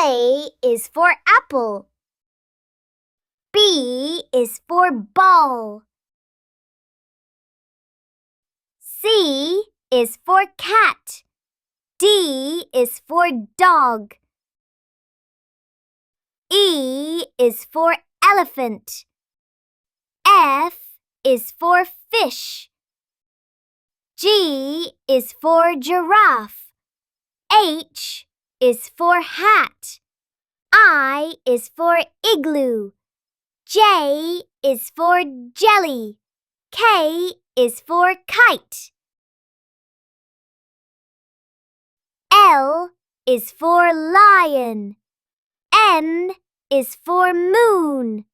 A is for apple. B is for ball. C is for cat. D is for dog. E is for elephant. F is for fish. G is for giraffe. H is for hat. I is for igloo. J is for jelly. K is for kite. L is for lion. N is for moon.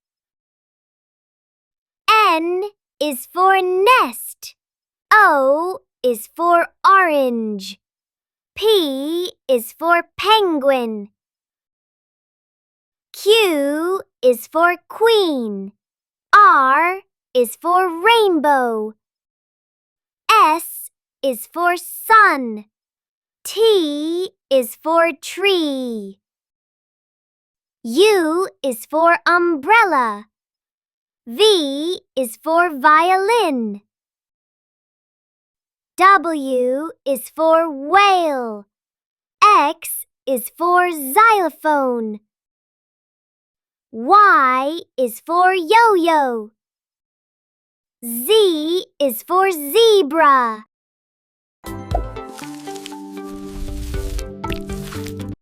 N is for nest. O is for orange. P is for penguin. Q is for queen. R is for rainbow. S is for sun. T is for tree. U is for umbrella. V is for violin. W is for whale. X is for xylophone. Y is for yo-yo. Z is for zebra.